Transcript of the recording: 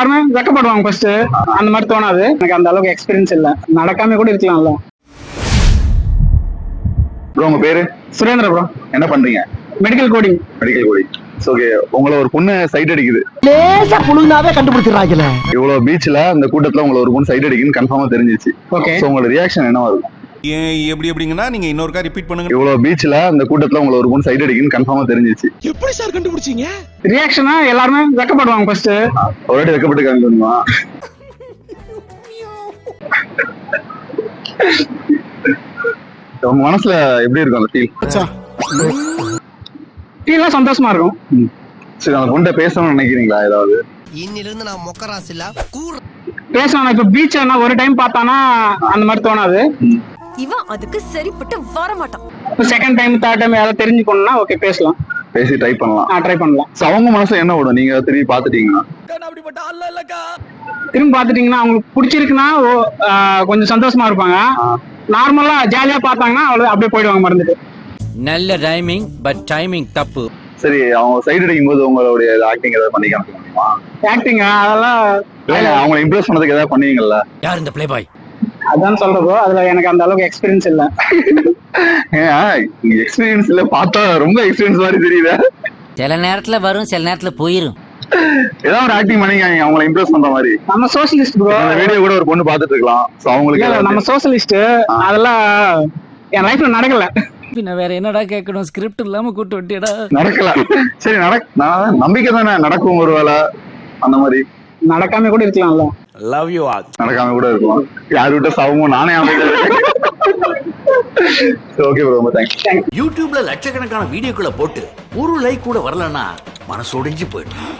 எல்லாருமே வெக்கப்படுவாங்க ஃபர்ஸ்ட். அந்த மாதிரி தோணாது. எனக்கு அந்த அளவுக்கு எக்ஸ்பீரியன்ஸ் இல்ல. நடக்காம கூட இருக்கலாம்ல. ப்ரோ உங்க பேரு? சுரேந்திர ப்ரோ. என்ன பண்றீங்க? Medical coding. Medical coding. Okay, உங்களை ஒரு பொண்ணு சைட் அடிக்குது. லேசா புழுந்தாவே கண்டுபிடிச்சிடறாங்கல. இவ்வளவு பீச்ல அந்த கூட்டத்துல உங்களை ஒரு பொண்ணு சைட் அடிக்குன்னு கன்ஃபார்மா தெரிஞ்சிச்சு. ஓகே. சோ உங்களோட ரியாக்ஷன் என்னவா இருக்கும்? எப்படிங்கன்னா நீங்க இன்னொருக்கா ரிப்பீட் பண்ணுங்க. இவ்வளவு பீச்ல அந்த கூட்டத்துல உங்களை ஒரு பொண்ணு சைட் அடிக்குன்னு கன்ஃபார்மா தெரிஞ்சிச்சு. எப்படி சார் கண்டுபிடிச்சீங்க? ரியாக்ஷனா எல்லாருமே வெக்கப்படுவாங்க ஃபர்ஸ்ட். ஒருவாட்டி வெக்கப்பட்டு காமிக்கணுமா? உங்க மனசுல எப்படி இருக்கும் அந்த ஃபீல்? ஃபீல்லாம் சந்தோஷமா இருக்கும். சரி, அந்த பொண்ணை பேசணும்னு நினைக்கிறீங்களா? ஏதாவது இன்னிலிருந்து நான் மொக்கராசில பேசணும். இப்ப பீச்ல ஒரு டைம் பார்த்தானா அந்த மாதிரி தோணாது. இவன் அதுக்கு சரிப்பட்டு வர மாட்டான். செகண்ட் டைம் தேர்ட் டைம் யாராவது தெரிஞ்சுக்கணும்னா ஓகே பேசலாம். பேசி ட்ரை பண்ணலாம். ட்ரை பண்ணலாம். சோ அவங்க மனசுல என்ன ஓடும் நீங்க திரும்பி பாத்துட்டீங்கன்னா? திரும்பி பாத்துட்டீங்கன்னா அவங்களுக்கு பிடிச்சிருக்குன்னா கொஞ்சம் சந்தோஷமா இருப்பாங்க. நார்மலா ஜாலியா பார்த்தாங்கன்னா அவ்வளவு அப்படியே போயிடுவாங்க மறந்துட்டு. நல்ல டைமிங் பட் டைமிங் தப்பு. சரி, அவங்க சைடு அடிக்கும் போது உங்களுடைய ஆக்டிங் ஏதாவது பண்ணி காமிக்க முடியுமா? ஆக்டிங் அதெல்லாம் அவங்களை இம்ப்ரெஸ் பண்ணதுக்கு ஏதாவது பண்ணுவீங்கல்ல? யார் இந்த பிளே பாய்? அதான் சொல்றப்போ அதுல எனக்கு அந்த அளவுக்கு எக்ஸ்பீரியன்ஸ் இல்ல. எக்ஸ்பீரியன்ஸ் இல்ல, பார்த்தா ரொம்ப எக்ஸ்பீரியன்ஸ் மாதிரி தெரியுது. சில நேரத்துல வரும், சில நேரத்துல போயிரும். ஏதாவது ஒரு ஆக்டிங் பண்ணிக்காங்க அவங்களை இம்ப்ரெஸ் பண்ற மாதிரி. நம்ம சோசியலிஸ்ட் ப்ரோ. அந்த வீடியோ கூட ஒரு பொண்ணு பாத்துட்டு இருக்கலாம். சோ அவங்களுக்கு நம்ம சோசியலிஸ்ட் அதெல்லாம் என் லைஃப்ல நடக்கல. பின்ன வேற என்னடா கேட்கணும்? ஸ்கிரிப்ட் இல்லாம கூட்டு வண்டியடா. நடக்கல. சரி, நான் நம்பிக்கை தானே நடக்கும் ஒருவேளை அந்த மாதிரி. நடக்காம கூட இருக்கலாம்ல. Love you all. நடக்காம கூட இருக்கும். யாரு விட்ட சாவமோ நானே அமைதியா. ஓகே ப்ரோ, ரொம்ப தேங்க்ஸ். யூடியூப்ல லட்சக்கணக்கான வீடியோக்களை போட்டு ஒரு லைக் கூட வரலன்னா மனசு ஒடிஞ்சு போயிடும்.